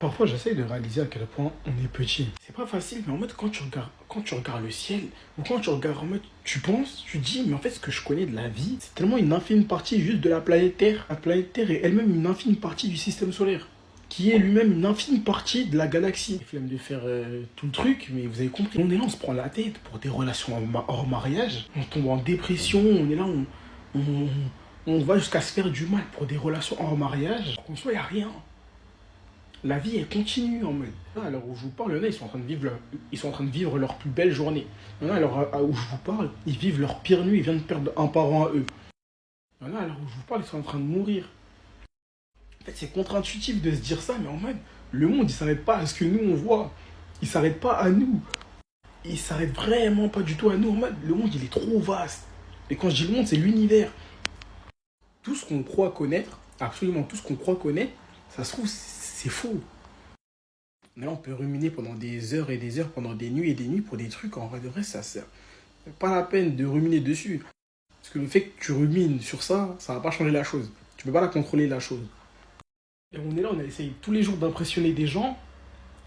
Parfois, j'essaye de réaliser à quel point on est petit. C'est pas facile, mais en mode, quand tu regardes le ciel, ou quand tu regardes en mode, tu penses, tu dis, mais en fait, ce que je connais de la vie, c'est tellement une infime partie juste de la planète Terre. La planète Terre est elle-même une infime partie du système solaire, qui est lui-même une infime partie de la galaxie. Il flemme de faire tout le truc, mais vous avez compris. On est là, on se prend la tête pour des relations hors mariage, on tombe en dépression, on est là, on, on va jusqu'à se faire du mal pour des relations hors mariage. En soi, il n'y a rien. La vie est continue en mode. Là, à l'heure où je vous parle, il y en a, ils sont en train de vivre leur plus belle journée. Il y en a, à l'heure où je vous parle, ils vivent leur pire nuit, ils viennent de perdre un parent à eux. Il y en a, à l'heure où je vous parle, ils sont en train de mourir. En fait, c'est contre-intuitif de se dire ça, mais en mode, le monde, il s'arrête pas à ce que nous, on voit. Il s'arrête pas à nous. Il s'arrête vraiment pas du tout à nous. En mode, le monde, il est trop vaste. Et quand je dis le monde, c'est l'univers. Tout ce qu'on croit connaître, absolument tout ce qu'on croit connaître, ça se trouve, c'est faux. Mais là, on peut ruminer pendant des heures et des heures, pendant des nuits et des nuits pour des trucs, en vrai de vrai, ça sert pas la peine de ruminer dessus. Parce que le fait que tu rumines sur ça, ça va pas changer la chose. Tu peux pas la contrôler, la chose. Et on est là, on essaye tous les jours d'impressionner des gens,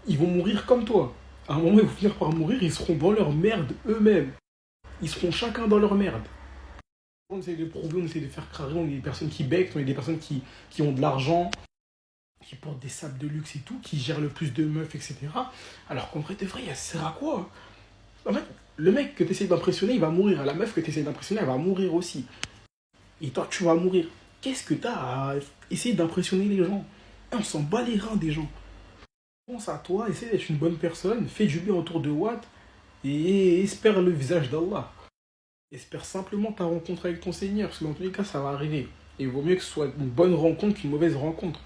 ils vont mourir comme toi. À un moment, ils vont finir par mourir, ils seront dans leur merde eux-mêmes. Ils seront chacun dans leur merde. On essaie de prouver, on essaie de faire craquer, on est des personnes qui becquent, on est des personnes qui ont de l'argent, qui portent des sables de luxe et tout, qui gèrent le plus de meufs, etc. Alors qu'en vrai de vrai, ça sert à quoi? En fait, le mec que tu essaies d'impressionner, il va mourir. La meuf que tu essaies d'impressionner, elle va mourir aussi. Et toi, tu vas mourir. Qu'est-ce que tu as à essayer d'impressionner les gens? On s'en bat les reins des gens. Pense à toi, essaie d'être une bonne personne, fais du bien autour de Watt et espère le visage d'Allah. Espère simplement ta rencontre avec ton Seigneur, parce que dans tous les cas, ça va arriver. Et il vaut mieux que ce soit une bonne rencontre qu'une mauvaise rencontre.